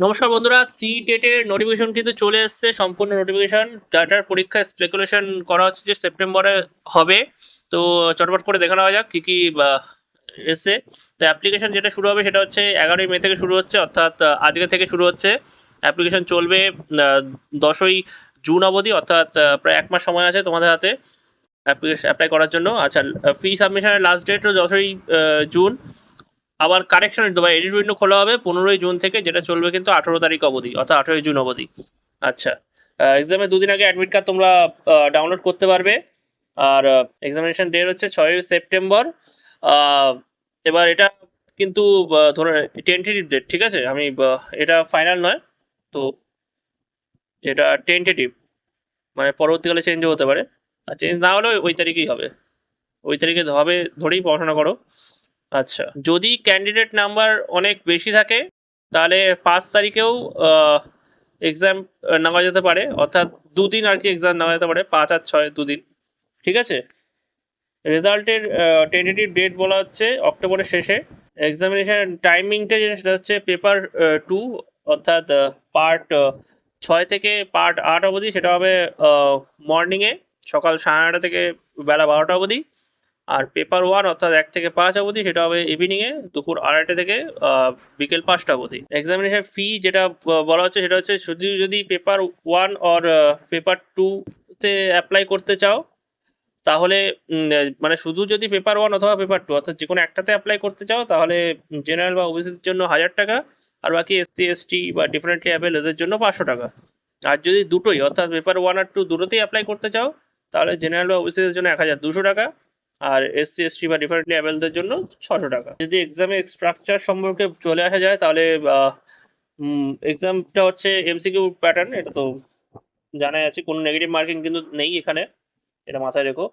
নমস্কার বন্ধুরা, C টেটের notification কিন্তু চলে এসছে। সম্পূর্ণ নোটিফিকেশন যাটার পরীক্ষা স্পেকুলেশন করা হচ্ছে যে সেপ্টেম্বরে হবে। তো চটপট করে দেখা নেওয়া যাক কি কি এসছে। তো অ্যাপ্লিকেশন যেটা শুরু হবে সেটা হচ্ছে 11ই মে থেকে শুরু হচ্ছে, অর্থাৎ আজকে থেকে শুরু হচ্ছে। অ্যাপ্লিকেশন চলবে 10ই জুন অবধি, অর্থাৎ প্রায় 1 মাস সময় আছে তোমাদের হাতে অ্যাপ্লিকেশন অ্যাপ্লাই করার জন্য। আচ্ছা, ফি সাবমিশনের লাস্ট ডেট 10ই জুন। আবার কারেকশন বা এডিট উইন্ডো খোলা হবে 15ই জুন থেকে, যেটা চলবে কিন্তু 18 তারিখ অবধি, অর্থাৎ 18ই জুন অবধি। আচ্ছা, এক্সামের দুদিন আগে অ্যাডমিট কার্ড তোমরা ডাউনলোড করতে পারবে। আর এক্সামিনেশন ডেট হচ্ছে 6ই সেপ্টেম্বর। এবার এটা কিন্তু ধরে টেন্টেটিভ ডেট, ঠিক আছে? এটা ফাইনাল নয়। তো এটা টেন্টেটিভ, মানে পরবর্তীকালে চেঞ্জও হতে পারে। আর চেঞ্জ না হলেও ওই তারিখেই হবে, ওই তারিখে হবে ধরেই পড়াশোনা করো। আচ্ছা, যদি ক্যান্ডিডেট নাম্বার অনেক বেশি থাকে তাহলে 5 তারিখেও এক্সাম নেওয়া যেতে পারে, অর্থাৎ দুদিন আর কি এক্সাম নেওয়া যেতে পারে, 5 আর 6 দুদিন। ঠিক আছে, রেজাল্টের টেন্টেটিভ ডেট বলা হচ্ছে অক্টোবরের শেষে। এক্সামিনেশন টাইমিংটা যেটা সেটা হচ্ছে পেপার 2, অর্থাৎ পার্ট 6 থেকে পার্ট 8 অবধি, সেটা হবে মর্নিংয়ে সকাল 9:30 থেকে বেলা 12টা অবধি। আর পেপার 1 অর্থাৎ 1 থেকে 5 অবধি, সেটা হবে ইভিনিংয়ে দুপুর 2:30 থেকে বিকেল 5টা অবধি। এক্সামিনেশন ফি যেটা বলা হচ্ছে সেটা হচ্ছে শুধু যদি পেপার 1 অর পেপার 2 তে অ্যাপ্লাই করতে চাও, তাহলে মানে শুধু যদি পেপার 1 অথবা পেপার 2 অর্থাৎ যে কোনো একটাতে অ্যাপ্লাই করতে চাও, তাহলে জেনারেল বা ওবিসির জন্য 1000 টাকা, আর বাকি এসসি এসটি বা ডিফারেন্টলি অ্যাবেল এদের জন্য 500 টাকা। আর যদি দুটোই অর্থাৎ পেপার 1 আর 2 দুটোতেই অ্যাপ্লাই করতে চাও, তাহলে জেনারেল বা ওবিসিদের জন্য 1200 টাকা, আর এসসি এসটি বা ডিফারেন্টলি অ্যাবেলদের জন্য 600 টাকা। যদি এক্সামের স্ট্রাকচার সম্পর্কে চলে আসা যায়, তাহলে এক্সামটা হচ্ছে এমসিকিউ প্যাটার্ন, এটা তো জানাই আছে, কোনো নেগেটিভ মার্কিং কিন্তু নেই এখানে, এটা মাথায় রেখো।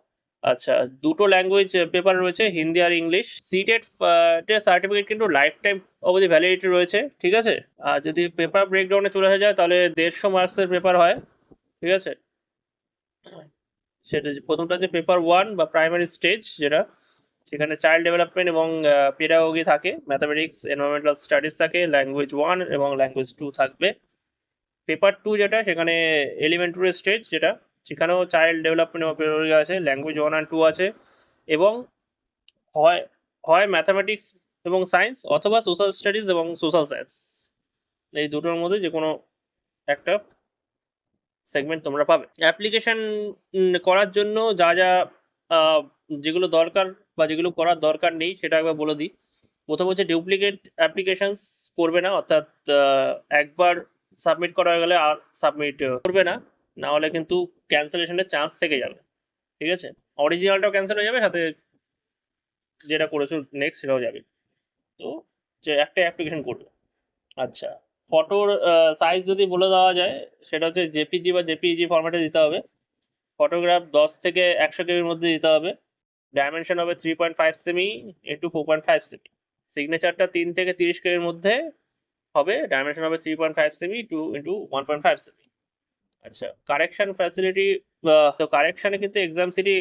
আচ্ছা, দুটো ল্যাঙ্গুয়েজ পেপার রয়েছে, হিন্দি আর ইংলিশ। সিটেট সার্টিফিকেট কিন্তু লাইফ টাইম অবধি ভ্যালিডিটি রয়েছে, ঠিক আছে? আর যদি পেপার ব্রেকডাউনে চলে আসা যায়, তাহলে 150 মার্কসের পেপার হয়, ঠিক আছে? সেটা প্রথমটা যে পেপার 1 বা প্রাইমারি স্টেজ, যেটা সেখানে চাইল্ড ডেভেলপমেন্ট এবং পেডাগোগি থাকে, ম্যাথামেটিক্স, এনভায়রনমেন্টাল স্টাডিজ থাকে, ল্যাঙ্গুয়েজ 1 এবং ল্যাঙ্গুয়েজ 2 থাকবে। পেপার 2 যেটা, সেখানে এলিমেন্টারি স্টেজ, যেটা সেখানেও চাইল্ড ডেভেলপমেন্ট এবং পেডাগোগি আছে, ল্যাঙ্গুয়েজ 1 আর 2 আছে, এবং হয় হয় ম্যাথামেটিক্স এবং সায়েন্স, অথবা সোশ্যাল স্টাডিজ এবং সোশ্যাল সায়েন্স, এই দুটোর মধ্যে যে কোনো একটা সেগমেন্ট তোমরা পাবে। অ্যাপ্লিকেশন করার জন্য যা যা যেগুলো দরকার বা যেগুলো করার দরকার নেই সেটা একবার বলে দিই। প্রথম হচ্ছে ডুপ্লিকেট অ্যাপ্লিকেশনস করবে না, অর্থাৎ একবার সাবমিট করা হয়ে গেলে আর সাবমিট করবে না, না হলে কিন্তু ক্যান্সেলেশনের চান্স থেকে যাবে, ঠিক আছে? অরিজিনালটাও ক্যান্সেল হয়ে যাবে, সাথে যেটা করেছো নেক্সট সেটাও যাবে। তো যে একটা অ্যাপ্লিকেশন করবে। আচ্ছা, ফটোর সাইজ যদি বলে দেওয়া যায়, সেটা হচ্ছে জেপিজি বা জেপিইজি ফরম্যাটে দিতে হবে। ফটোগ্রাফ 10 থেকে 100 কেবির মধ্যে দিতে হবে। ডাইমেনশন হবে 3.5 সেমি ইন্টু 4.5 সেমি। সিগনেচারটা 3 থেকে 30 কেবির মধ্যে হবে, ডাইমেনশন হবে 3.5 সেমি টু ইন্টু 1.5 সেমি। আচ্ছা, কারেকশন ফ্যাসিলিটি, তো কারেকশনে কিন্তু এক্সাম সিটি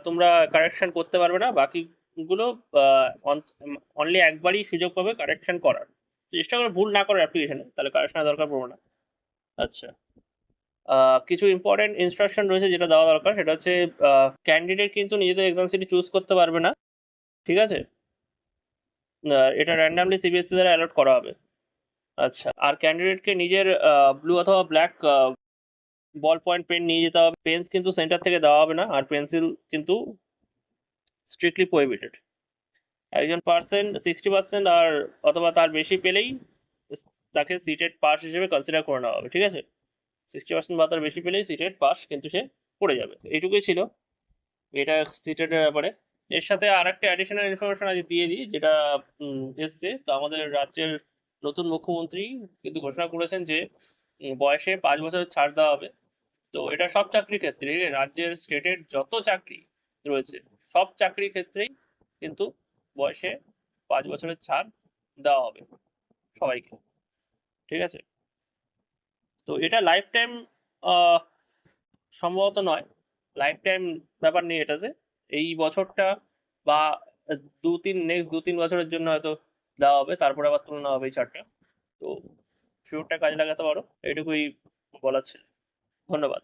তোমরা কারেকশন করতে পারবে না, বাকিগুলো অনলি একবারই সুযোগ পাবে কারেকশন করার। চেষ্টা করে ভুল না করার অ্যাপ্লিকেশনে, তাহলে কারেকশনের দরকার পড়বে না। আচ্ছা, কিছু ইম্পর্টেন্ট ইনস্ট্রাকশন রয়েছে যেটা দেওয়া দরকার, সেটা হচ্ছে ক্যান্ডিডেট কিন্তু নিজেদের এক্সাম সিটি চুজ করতে পারবে না, ঠিক আছে? এটা র্যান্ডামলি সিবিএসসি দ্বারা অ্যালট করা হবে। আচ্ছা, আর ক্যান্ডিডেটকে নিজের ব্লু অথবা ব্ল্যাক বল পয়েন্ট পেন নিয়ে যেতে হবে। পেন্স কিন্তু সেন্টার থেকে দেওয়া হবে না, আর পেন্সিল কিন্তু স্ট্রিক্টলি প্রহিবিটেড। একজন পার্সন 60% আর অথবা তার বেশি পেলেই তাকে সিটেড পাস হিসেবে কনসিডার করে নেওয়া হবে, ঠিক আছে? 60% বা তার বেশি পেলেই সিটেড পাস, কিন্তু সে পড়ে যাবে। এইটুকুই ছিল এটা সিটেটের ব্যাপারে। এর সাথে আর একটা অ্যাডিশনাল ইনফরমেশন আজ দিয়ে দিই, যেটা এসছে। তো আমাদের রাজ্যের নতুন মুখ্যমন্ত্রী কিন্তু ঘোষণা করেছেন যে বয়সে 5 বছরের ছাড় দেওয়া হবে। তো এটা সব চাকরির ক্ষেত্রে, রাজ্যের স্টেটের যত চাকরি রয়েছে সব চাকরির ক্ষেত্রেই কিন্তু বয়সে 5 বছরের ছাড় দেওয়া হবে সবাইকে, ঠিক আছে? তো এটা লাইফ টাইম সম্ভবত নয়, লাইফ টাইম ব্যাপার নেই এটাতে। এই বছরটা বা নেক্সট 2-3 বছরের জন্য হয়তো দেওয়া হবে, তারপরে আবার তুলনা হবে এই ছাড়টা। তো সুযোগটা কাজে লাগাতে পারো। এইটুকুই বলার ছিল। ধন্যবাদ।